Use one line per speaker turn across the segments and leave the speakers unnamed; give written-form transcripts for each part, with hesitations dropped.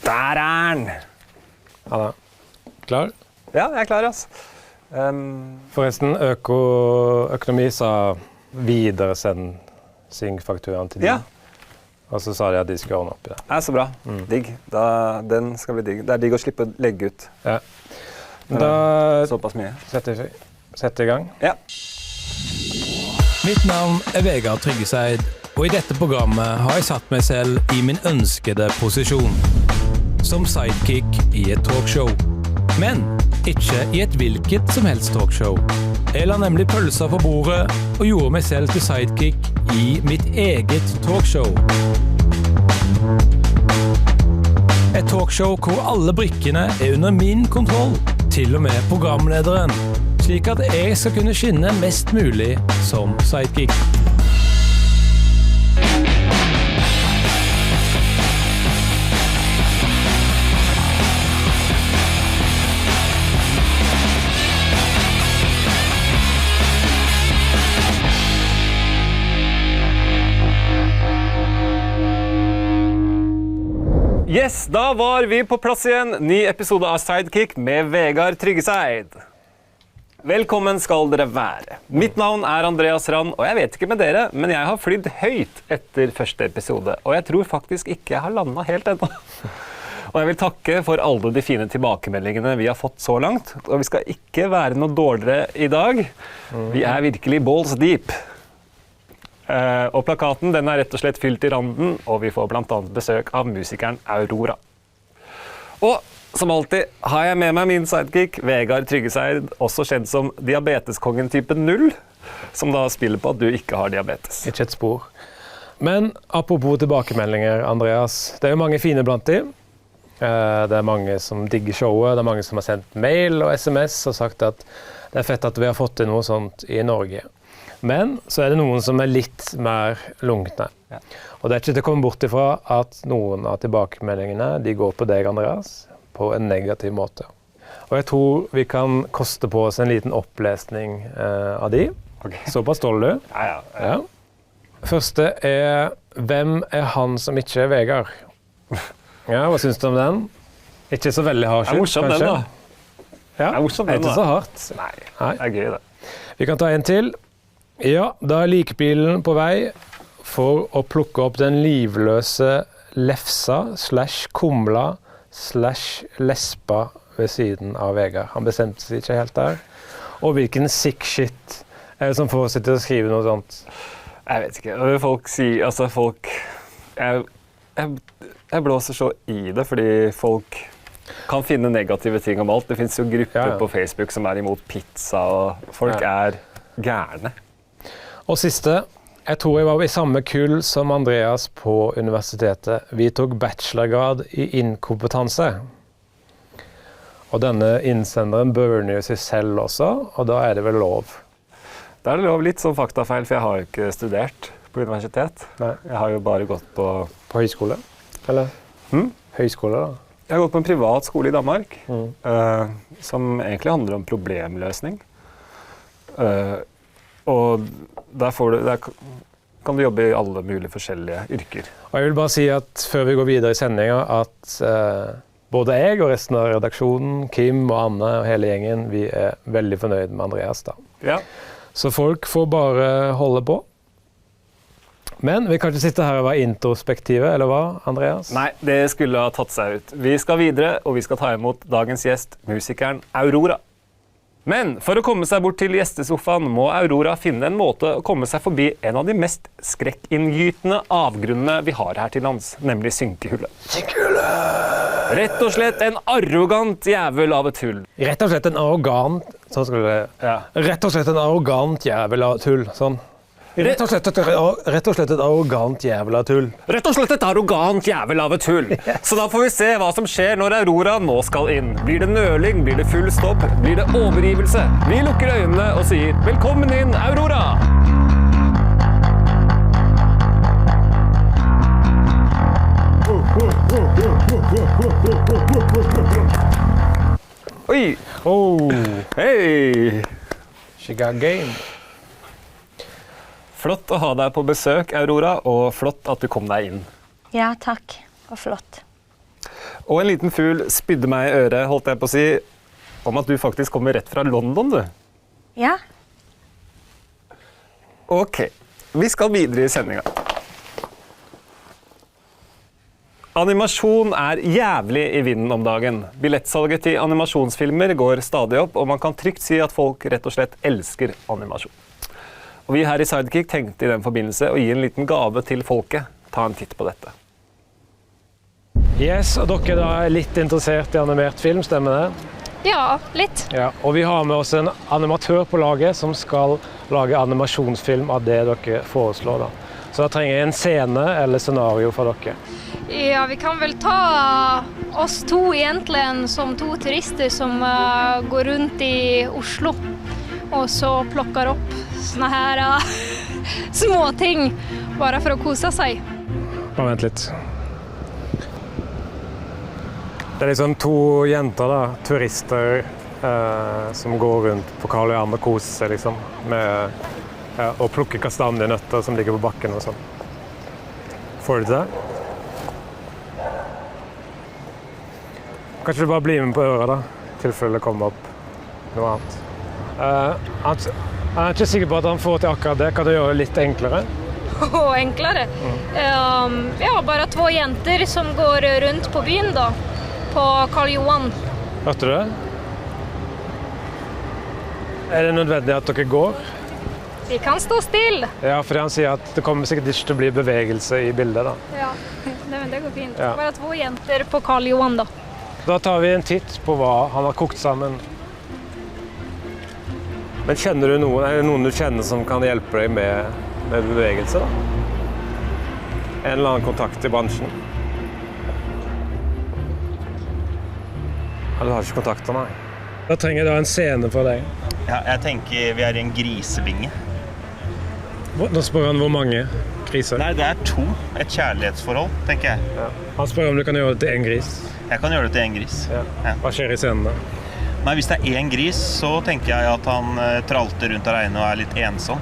Der han!
Ja da. Klar?
Ja, jeg klar, altså.
Forresten, økonomi sa videresend syngfakturaen til de.
Ja.
Og så sa de at de skulle ordne opp i det.
Det så bra. Digg. Den skal bli digg. Det digg å slippe å legge ut.
Ja. Da
såpass mye.
setter i gang.
Ja.
Mitt navn Vegard Tryggeseid, og i dette programmet har jeg satt meg selv i min ønskede posisjon. Som sidekick i et talkshow. Men ikke i et hvilket som helst talkshow. Jeg la nemlig pølser på bordet og gjorde meg selv til sidekick i mitt eget talkshow. Et talkshow hvor alle brikkene under min kontroll, til og med programlederen, slik at jeg skal kunne skinne mest mulig som sidekick.
Yes, da var vi på plass igjen. Ny episode av Sidekick med Vegard Tryggeseid. Velkommen skal dere være. Mitt navn Andreas Rand, og jeg vet ikke med dere, men jeg har flydd høyt etter første episode, og jeg tror faktisk ikke jeg har landet helt ennå. Og jeg vil takke for alle de fine tilbakemeldingene vi har fått så langt, og vi skal ikke være noe dårligere i dag. Vi er virkelig balls deep. Og plakaten den rett og slett fylt i randen, og vi får blant annet besøk av musikeren Aurora. Og som alltid har jeg med meg min sidekick, Vegard Tryggeseid, også kjent som diabeteskongen type 0, som da spiller på at du ikke har diabetes.
Ikke et spor. Men apropos tilbakemeldinger, Andreas, det er jo mange fine blant de. Det er mange som digger showet, det er mange som har sendt mail og sms og sagt at det er fett at vi har fått til noe sånt i Norge. Men så er det noen som er litt mer lunkne. Ja. Og det er ikke til å komme bort ifra at noen av tilbakemeldingene de går på deg, Andreas, på en negativ måte. Og jeg tror vi kan koste på oss en liten opplesning av de. Okay. Såpass stolt du? Ja. Første er, hvem er han som ikke er Vegard? Ja, hva synes du om den? Ikke så veldig hardt,
kanskje? Den, da.
Ja, det er ikke så hardt.
Nei, det er gøy det.
Vi kan ta en til. Ja, da er likbilen på vei for å plukke opp den livløse lefsa /kumla /lespa ved siden av Vegard. Han bestemte seg ikke helt der. Og hvilken sick shit er det som får seg til å skrive noe sånt?
Jeg vet ikke. Folk sier, altså folk... Jeg blåser så i det, fordi folk kan finne negative ting om alt. Det finnes jo grupper på Facebook som er imot pizza, og folk er gærne.
Og siste, jeg tror jeg var i samme kull som Andreas på universitetet. Vi tok bachelorgrad i inkompetanse. Og denne innsenderen burner jo seg selv også, og da er det vel lov.
Da er det lov litt som faktafeil, for jeg har jo ikke studert på universitet.
Nei.
Jeg har jo bare gått på
høyskole? Eller? Høyskole da?
Jeg har gått på en privat skole i Danmark, som egentlig handler om problemløsning. Og der kan du jobbe i alle mulige forskjellige yrker.
Og jeg vil bare si at før vi går videre i sendingen, at både jeg og resten av redaksjonen, Kim og Anne og hele gjengen, vi er veldig fornøyd med Andreas da.
Ja.
Så folk får bare holde på. Men vi kan ikke sitte her og være introspektive, eller hva, Andreas?
Nei, det skulle ha tatt seg ut. Vi skal videre, og vi skal ta imot dagens gjest, musikeren Aurora. Men for å komme seg bort til gjestesofaen må Aurora finne en måte å komme seg forbi en av de mest skrekkinngytende avgrunnene vi har her til lands, nemlig synkehullet. Synkehullet! Rett og slett en arrogant jævel av et hull.
Rett og slett en arrogant, sånn skulle det. Ja. Rett og slett en arrogant jævel av et hull, sånn. Rett og slett et arrogant jævel av et hull.
Rett og slett et arrogant jævel av et hull. Så da får vi se hva som skjer når Aurora nå skal inn. Blir det nøling? Blir det full stopp? Blir det overgivelse? Vi lukker øynene og sier velkommen inn, Aurora! Oi!
Oh!
Hei!
She got game.
Flott å ha deg på besøk, Aurora, og flott at du kom deg inn.
Ja, takk. Og flott.
Og en liten fugl spydde meg i øret, holdt jeg på å si, om at du faktisk kommer rett fra London, du.
Ja.
Ok, vi skal videre i sendinga. Animasjon er jævlig i vinden om dagen. Billettsalget til animasjonsfilmer går stadig opp, og man kan trygt si at folk rett og slett elsker animasjon. Og vi her i Sidekick tenkte i den forbindelse å gi en liten gave til folket. Ta en titt på dette.
Yes, og dere da er litt interessert i animert film, stemmer det?
Ja, litt.
Ja, og vi har med oss en animatør på laget som skal lage animasjonsfilm av det dere foreslår da. Så da trenger jeg en scene eller scenario for dere.
Ja, vi kan vel ta oss to egentlig som to turister som går rundt i Oslo og så plokker opp sånne her små ting bare for å kose seg.
Bare vent litt. Det er liksom to jenter da, turister som går rundt på Karl Johan og koser seg liksom med å plukke kastanjenøtter som ligger på bakken og sånn. Får du til det? Kanskje du bare blir med på øret da, i tilfelle det kommer opp noe annet. Jeg er ikke sikker på at han får til akkurat det. Kan du gjøre det litt enklere?
Enklere? Ja, bare to jenter som går rundt på byen da, på Karl Johan.
Hørte du det? Er det nødvendig at dere går?
Vi kan stå still.
Ja, fordi han sier at det kommer sikkert ikke til å bli bevegelse i bildet da.
Ja, det går fint.
Ja.
Bare to jenter på Karl Johan da.
Da tar vi en titt på hva han har kokt sammen. Men kjenner du noen, er det noen du kjenner som kan hjelpe deg med bevegelse da? En eller annen kontakt i bransjen? Ja, du har ikke kontakter, nei. Da trenger jeg da en scene for deg.
Ja, jeg tenker vi er i en grisebinge.
Nå spør han hvor mange griser.
Nei, det er to. Et kjærlighetsforhold, tenker jeg.
Ja. Han spør om du kan gjøre det til en gris.
Jeg kan gjøre det til en gris.
Ja.
Ja.
Hva skjer i scenen da?
Nei, hvis det er en gris, så tenker jeg at han tralter rundt alene og er litt ensom.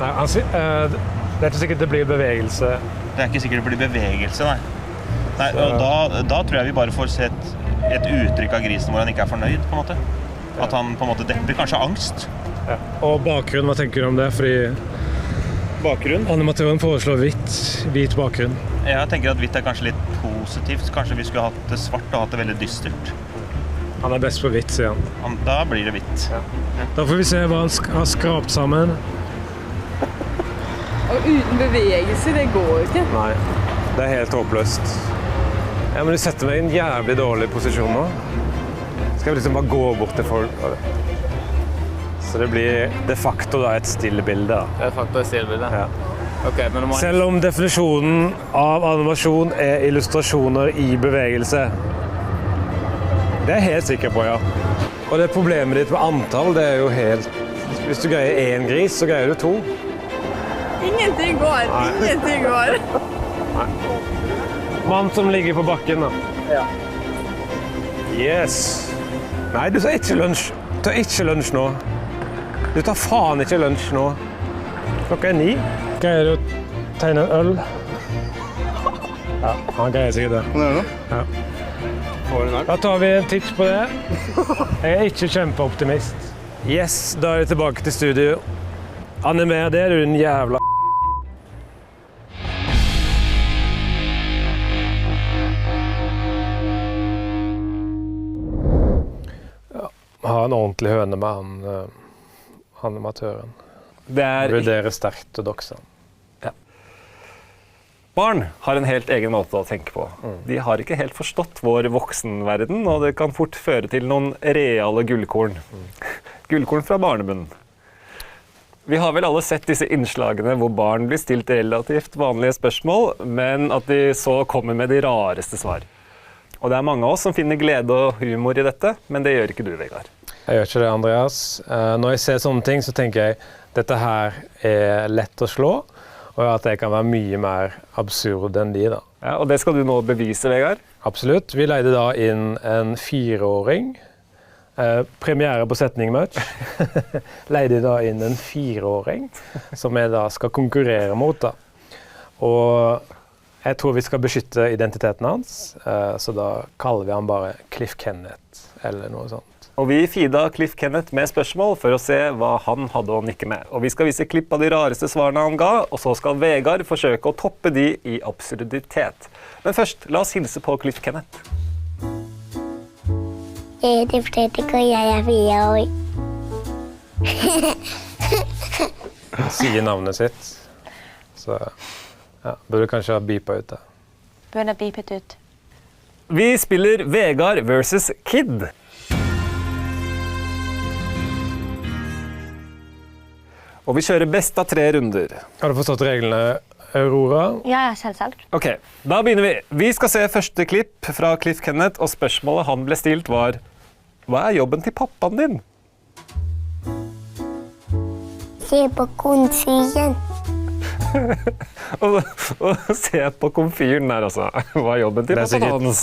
Nei, det er ikke sikkert det blir bevegelse.
Det er ikke sikkert det blir bevegelse, nei. Nei, og da tror jeg vi bare får sett et uttrykk av grisen hvor han ikke er fornøyd, på en måte. At han på en måte depper, kanskje angst.
Ja. Og bakgrunn, hva tenker du om det? Fordi
Bakgrunn?
animatøren foreslår hvit bakgrunn.
Jeg tenker at hvitt er kanskje litt positivt. Kanskje vi skulle hatt det svart og hatt det veldig dystert.
Han er best på hvitt, sier han.
Da blir det hvitt.
Ja. Da får vi se hva han har skrapt sammen.
Og uten bevegelse, det går ikke.
Nei, det er helt håpløst. Ja, men du setter meg i en jævlig dårlig posisjon nå. Skal vi liksom bare gå bort til folk? Så det blir de facto da et stillbilde da.
Det er faktisk et stillbilde.
Ja.
Ok, men du må...
Selv om definisjonen av animasjon er illustrasjoner i bevegelse. Det er jeg helt sikker på, ja. Og det problemet ditt med antall, det er jo helt... Hvis du greier én gris, så greier du to.
Ingenting går.
Nei.
Ingenting går.
Mann som ligger på bakken, da.
Ja.
Yes. Nei, du tar ikke lunsj. Du tar ikke lunsj nå. Du tar faen ikke lunsj nå. Klokka er 9. Greier du å tegne en øl? Ja, han greier sikkert det.
Kan du gjøre det?
Ja.
Får du en øl?
Da tar vi en titt på det. Jeg er ikke kjempeoptimist. Yes, da er vi tilbake til studio. Animer det, du den jævla ja, ha en ordentlig høne med han animatøren.
Det er
Vurderer sterkt å dokse han.
Barn har en helt egen måte å tenke på. De har ikke helt forstått vår voksenverden, og det kan fort føre til noen reale gullkorn. Gullkorn fra barnebunnen. Vi har vel alle sett disse innslagene hvor barn blir stilt relativt vanlige spørsmål, men at de så kommer med de rareste svar. Og det er mange av oss som finner glede og humor i dette, men det gjør ikke du, Vegard.
Jeg gjør ikke det, Andreas. Når jeg ser sånne ting, så tenker jeg dette her er lett å slå, og at det kan være mye mer absurd enn de da.
Ja, og det skal du nå bevise, Vegard.
Absolutt. Vi leide da inn en 4-åring. Premiere på setning-match. Leide da inn en 4-åring, som jeg da skal konkurrere mot da. Og Jeg tror vi skal beskytte identiteten hans, så da kaller vi han bare Cliff Kenneth, eller noe sånt.
Og vi feeda Cliff Kenneth med spørsmål for å se hva han hadde å nikke med. Og vi skal vise klipp av de rareste svarene han ga, og så skal Vegard forsøke å toppe de i absurditet. Men først, la oss hilse på Cliff Kenneth.
Jeg heter Fredrik, og jeg 4 år.
Han sier navnet sitt, så ja, burde kanskje ha beepet ut det.
Burde ha beepet ut.
Vi spiller Vegard versus Kid. Og vi kjører best av 3 runder.
Har du forstått reglene, Aurora?
Ja, selvsagt.
Ok, da begynner vi. Vi skal se første klipp fra Cliff Kenneth, og spørsmålet han ble stilt var: hva er jobben til pappaen din?
Se på komfyren.
og se på komfyren der også. Hva er jobben til
Det er
pappaen hans?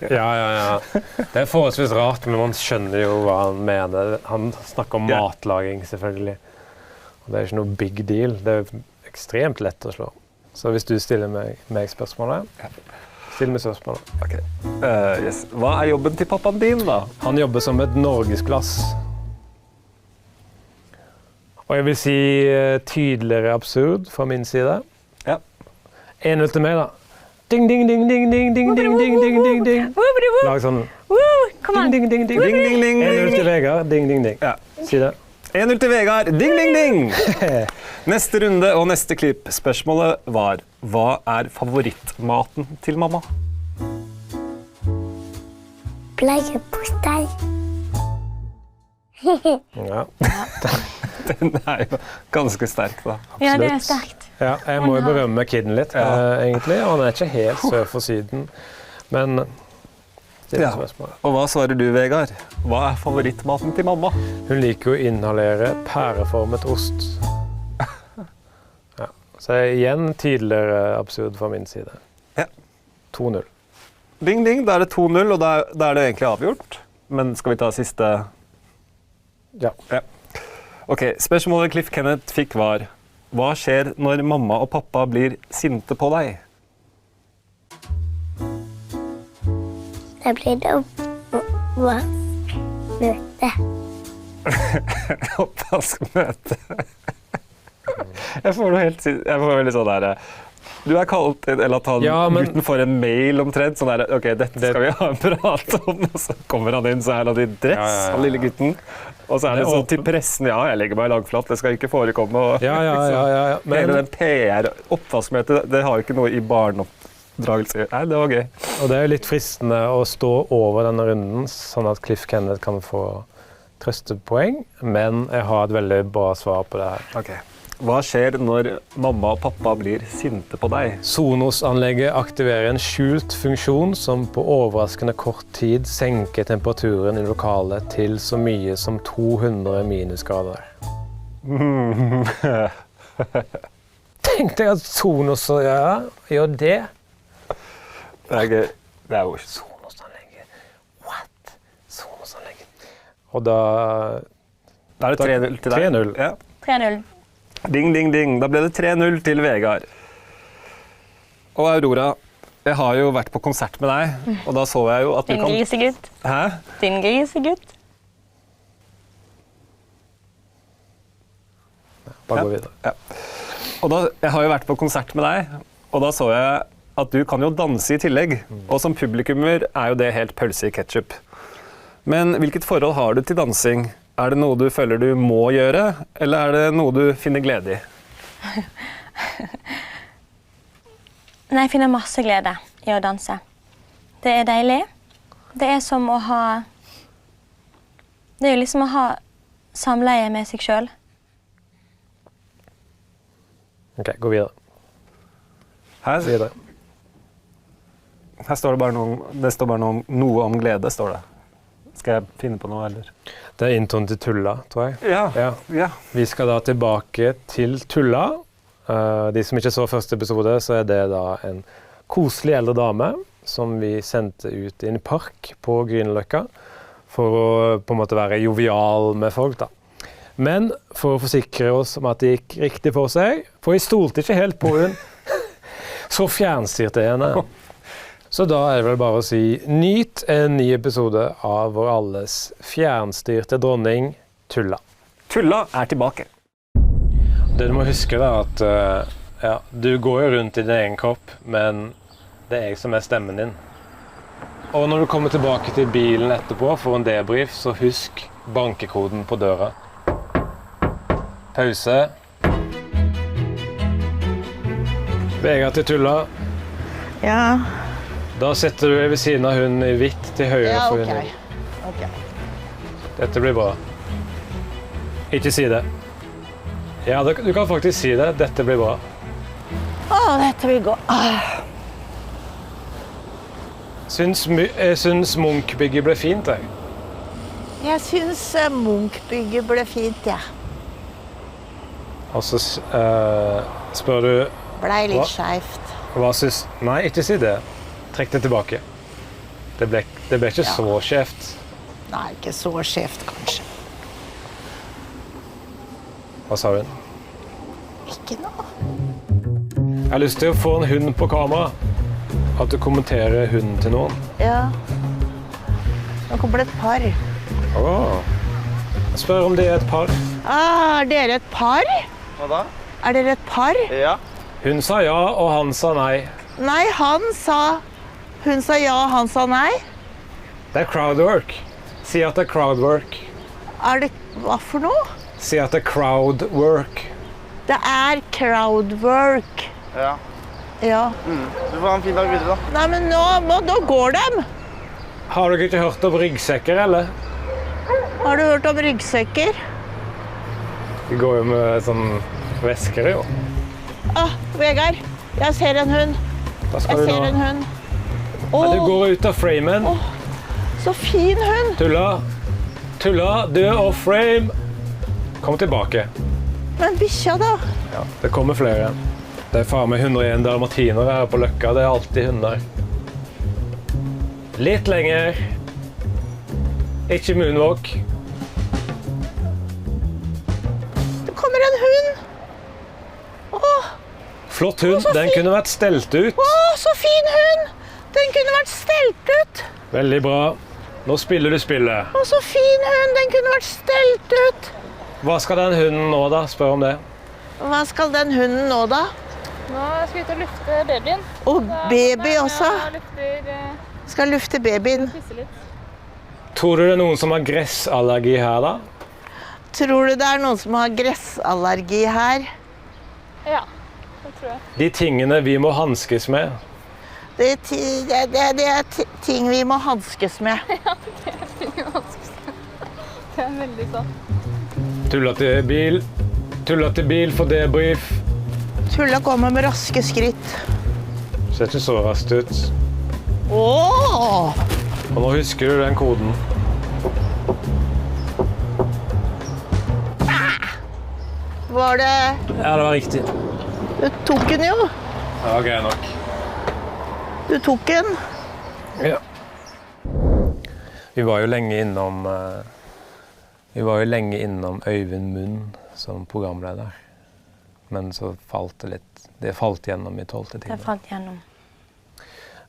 Ja. Det er forholdsvis rart, men man skjønner jo hva han mener. Han snakker om
Ja.
matlaging, selvfølgelig. Og det er ikke noe big deal. Det er ekstremt lett å slå. Så hvis du stiller meg spørsmålet, still meg spørsmålet.
Ok. Yes. Hva er jobben til pappaen din, da?
Han jobber som et norgesglass. Og jeg vil si tydeligere absurd fra min side.
Ja.
1-0 til meg, da. Ding, ding, ding, ding, ding, ding, ding, ding, ding, ding, ding. Lag sånn.
Kom an.
Ding, ding, ding, ding.
Ding, ding, ding,
1-0 til
ding.
Vegard. Ding, ding, ding.
Ja.
Si det.
1-0 til Vegard. Ding, ding, ding! Neste runde og neste klipp. Spørsmålet var: hva er favorittmaten til mamma?
Bleiepostei.
Ja.
Den er jo ganske sterk, da.
Ja, det er
Absolutt.
sterkt.
Ja, jeg må jo berømme kiden litt, egentlig. Han er ikke helt sør for syden, men det er
Ja.
spørsmålet.
Og hva svarer du, Vegard? Hva er favorittmaten til mamma?
Hun liker å inhalere pæreformet ost. Ja. Så igjen tydeligere absurd fra min side.
Ja.
2-0.
Ding, ding, da er det 2-0, og da er det egentlig avgjort. Men skal vi ta siste?
Ja.
Ok, spørsmålet Cliff Kenneth fikk var: hva skjer når mamma og pappa blir sinte på deg?
Da blir det oppvaskmøte.
Oppvaskmøte. Jeg får veldig sånn der: du er kalt inn, eller at han
Ja, men-
gutten får en mail omtrent, sånn der: ok, dette skal vi ha en prat om, og så kommer han inn, så er han i dress,
Ja.
han lille gutten. Og så er det
Det er
sånn til pressen: ja, jeg legger meg langflatt, det skal ikke forekomme. Og,
Ja.
Hele
Men,
den PR-oppvaskmøtet, det har jo ikke noe i barneoppdragelse. Nei, det var gøy.
og det er jo litt fristende å stå over denne runden, sånn at Cliff Kenneth kan få trøstepoeng, men jeg har et veldig bra svar på det her.
Ok. Hva skjer når mamma og pappa blir sinte på deg?
Sonos-anlegget aktiverer en skjult funksjon som på overraskende kort tid senker temperaturen i lokalet til så mye som 200 minusgrader. Tenk deg at Sonos gjør det.
Det er gøy. Det er jo
Sonos-anlegget. What? Sonos-anlegget. Og da
Da er det 3-0 til deg.
3-0.
Ja.
3-0.
Ding, ding, ding. Da ble det 3-0 til Vegard. Og Aurora, jeg har jo vært på konsert med deg, og da så jeg jo at du
Din
kan...
grisegutt.
Hæ?
Din grisegutt.
bare
Ja.
gå videre.
Ja. Og da, jeg har jo vært på konsert med deg, og da så jeg at du kan jo danse i tillegg. Og som publikummer er jo det helt pølse i ketchup. Men hvilket forhold har du til dansing? Er det noe du føler du må gjøre, eller er det noe du finner glede i?
Nei, jeg finner masse glede i å danse. Det er deilig. Det er som å ha... Det er jo liksom å ha samleie med seg selv.
Ok, gå videre.
Her står det bare noe om glede, står det. Skal jeg finne på noe, eller?
Det er introen til Tulla, tror jeg.
Ja.
Vi skal da tilbake til Tulla. De som ikke så første episode, så er det da en koselig eldre dame som vi sendte ut i en park på Grünerløkka for å på en måte være jovial med folk da. Men for å forsikre oss om at det gikk riktig for seg, for vi stolte ikke helt på hun, Så fjernstyrt er henne. Så da er det vel bare å si nyt en ny episode av vår alles fjernstyrte dronning, Tulla.
Tulla er tilbake.
Det du må huske da, at du går jo rundt i din egen kropp, men det er jeg som er stemmen din. Og når du kommer tilbake til bilen etterpå for en debrief, så husk bankekoden på døra. Pause. Vegard til Tulla.
Ja,
Da setter du deg ved siden av hunden i hvitt til høyre
ja,
for
ok.
hunden.
Ok.
Dette blir bra. Ikke si det. Ja, du kan faktisk si det. Dette blir bra.
Dette vil gå.
Syns Munch-bygget ble fint, jeg.
Jeg synes Munch-bygget ble fint, ja.
Og så spør du
Blei
Hva?
litt skjevt.
hva syns... Nei, ikke si det. Trekk det tilbake. Det ble ikke så skjevt.
Nei, ikke så skjevt, kanskje.
Hva sa hun?
Ikke noe.
Jeg har lyst til å få en hund på kamera. At du kommenterer hunden til noen.
Ja. Nå kommer det et par.
Jeg spør om det er et par.
Er dere et par?
Hva da?
Er dere et par?
Ja.
Hun sa ja, og han sa nei.
Nei, hun sa ja, han sa nei.
Det er crowdwork. Si at det er crowdwork.
Er det, hva for noe?
Si at det er crowdwork.
Det er crowdwork.
Ja.
Ja.
Du får ha en fin dag videre, da.
Nei, men nå går de.
Har dere ikke hørt om ryggsekker, eller?
Har du hørt om ryggsekker?
De går jo med sånn vesker, jo.
Vegard, jeg ser en hund.
Da skal
Jeg
du
ser en
nå.
hund.
Men du går ut av framen.
Så fin hund.
Tulla, du er off frame. Kom tilbake.
Men bikkja da?
Ja, det kommer flere. Det er faen meg 101 dalmatiner her på Løkka. Det er alltid hunder. Litt lenger. Ikke moonwalk.
Det kommer en hund.
Flott hund. Den kunne vært stelt ut.
Så fin hund. Den kunne vært stelt ut.
Veldig bra. Nå spiller du spillet.
Så fin hund. Den kunne vært stelt ut.
Hva skal den hunden nå da? Spør om det.
Hva skal den hunden nå da?
Nå skal vi ut og lufte babyen.
Baby også.
Lufter,
Skal lufte babyen.
pisse litt.
Tror du det er noen som har gressallergi her da?
Tror du det er noen som har gressallergi her?
Ja, det tror jeg.
De tingene vi må hanskes med.
Det er ting vi må hanskes med.
Det er veldig sant.
Tulla til bil for debrief.
Tulla kommer med raske skritt.
Ser ikke så raskt ut.
Åh!
Og nå husker du den koden.
Var det...
Ja, det var riktig.
Du tok den jo.
Ja, greit nok.
Du tok den.
Ja. Vi var jo lenge innom Øyvind Munn som programleder. Men så falt det litt. Det falt gjennom i 12. time.
Det falt gjennom.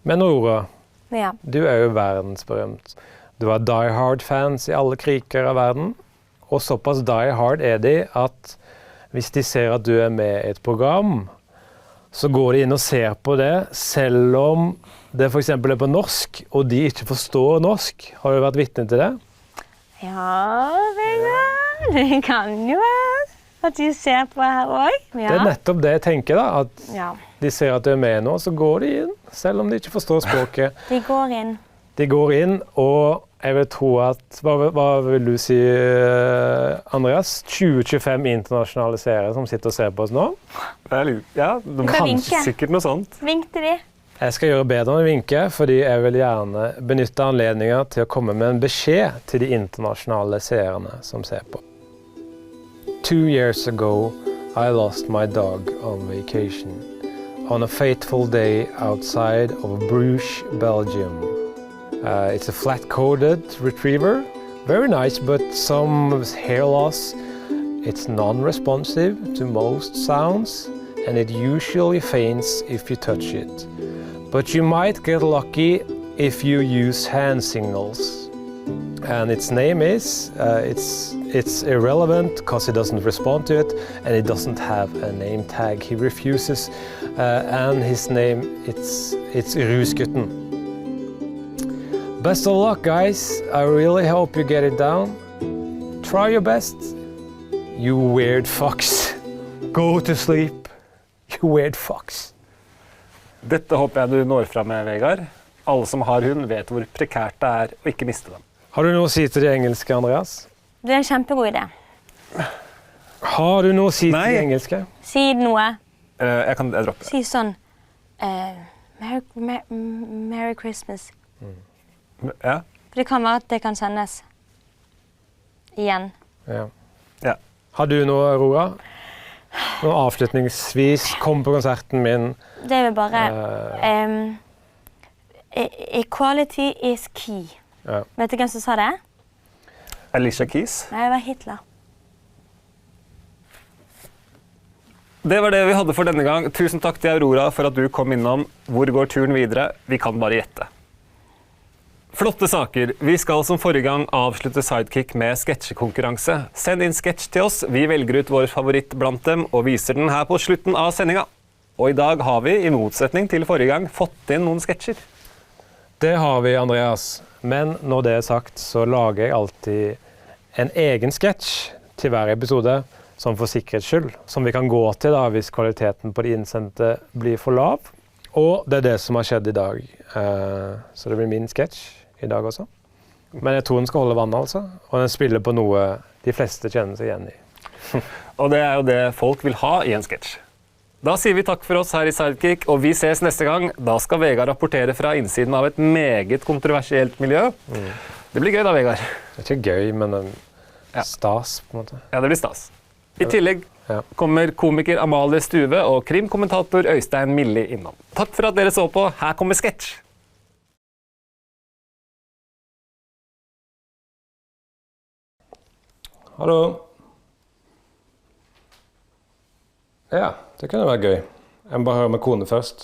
Men Aurora,
Ja.
du er jo verdensberømt. Du har Die Hard-fans i alle kriker av verden. Og såpass Die Hard er de at hvis de ser at du er med i et program, så går de inn og ser på det, selv om det for eksempel er på norsk, og de ikke forstår norsk. Har du vært vitne til det?
Ja, Vegard. Det kan jo være at de ser på her også. Ja.
Det er nettopp det jeg tenker da, at
Ja,
de ser at du er med nå, så går de inn, selv om de ikke forstår språket.
de går inn.
De går inn, og jeg vil tro at, hva vil du si, Andreas? 20-25 internasjonale seere som sitter og ser på oss nå?
Ja, de
kan
kan
vinke.
sikkert noe sånt.
Vink til de.
Jeg skal gjøre bedre enn å vinke, fordi jeg vil gjerne benytte anledninger til å komme med en beskjed til de internasjonale seerne som ser på. 2 years ago, I lost my dog on vacation. On a fateful day outside of Bruges, Belgium. It's a flat-coated retriever. Very nice, but some hair loss. It's non-responsive to most sounds. and it usually faints if you touch it. But you might get lucky if you use hand signals. And its name is, it's irrelevant because he doesn't respond to it and it doesn't have a name tag. He refuses and his name, it's Rusgutten. Best of luck, guys. I really hope you get it down. Try your best. You weird fox. Go to sleep. You weird fox.
Dette håper jeg du når frem med, Vegard. Alle som har hund vet hvor prekært det er å ikke miste dem.
Har du noe å si til de engelske, Andreas?
Det er en kjempegod idé.
Har du noe å si til de engelske?
Si noe.
Jeg dropper det.
Si sånn Merry Christmas.
Ja.
For det kan være at det kan sendes igjen.
Ja.
Ja.
Har du noe, Roa? Noe avslutningsvis, kom på konserten min.
Det er vel bare equality is key.
Ja.
Vet du hvem som sa det?
Alicia Keys.
Nei, det var Hitler.
Det var det vi hadde for denne gang. Tusen takk til Aurora for at du kom innom. Hvor går turen videre? Vi kan bare gjette. Flotte saker. Vi skal som forrige gang avslutte Sidekick med sketsjekonkurranse. Send inn sketsj til oss. Vi velger ut vår favoritt blant dem og viser den her på slutten av sendinga. Og i dag har vi, i motsetning til forrige gang, fått inn noen sketsjer.
Det har vi, Andreas. Men når det er sagt, så lager jeg alltid en egen sketsj til hver episode, som for sikkerhets skyld, som vi kan gå til da, hvis kvaliteten på de innsendte blir for lav. Og det er det som har skjedd i dag. Så det blir min sketsj i dag også. Men jeg tror den skal holde vannet, altså. Og den spiller på noe de fleste kjenner seg igjen i.
Og det er jo det folk vil ha i en sketsj. Da sier vi takk for oss her i Sidekick, og vi ses neste gang. Da skal Vegard rapportere fra innsiden av et meget kontroversielt miljø. Det blir gøy da, Vegard.
Det er ikke gøy, men stas på en måte.
Ja, det blir stas. I tillegg kommer komiker Amalie Stuve og krimkommentator Øystein Milli innom. Takk for at dere så på. Her kommer sketsj.
Hallo. Ja, det kunne være gøy. Jeg må bare høre med kone først.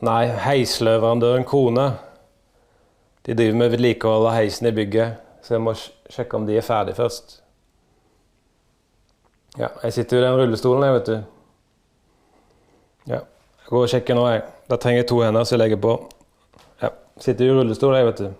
Nei, heisleverandøren Kone. De driver med vedlikehold av heisen i bygget, så jeg må sjekke om de er ferdige først. Ja, jeg sitter jo i den rullestolen, vet du. Ja, jeg går og sjekker nå, jeg. Da trenger jeg 2 hender, så jeg legger på. Ja, sitter i rullestolen, vet du.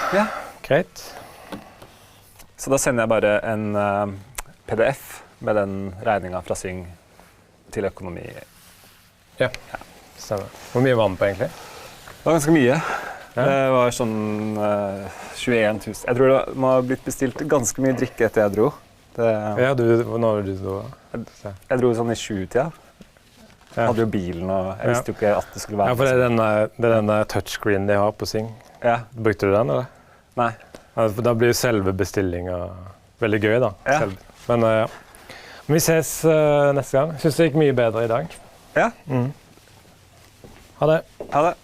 Ja, greit.
Så da sender jeg bare en PDF med den regningen fra Syng til økonomi.
Ja, stemmer. Hvor mye var den på egentlig?
Det var ganske mye. Det var sånn 21 000. Jeg tror det må ha blitt bestilt ganske mye drikke etter jeg dro.
Ja, når du dro?
Jeg dro sånn i 7-tida. Jeg hadde jo bilen, og jeg visste jo ikke at det skulle være.
Ja, for det er den touchscreen de har på Syng.
Ja.
Brukte du den, eller?
Nei.
Da blir selve bestillingen veldig gøy, da.
Ja.
Men vi ses neste gang. Jeg synes det gikk mye bedre i dag.
Ja.
Ha det.
Ha det.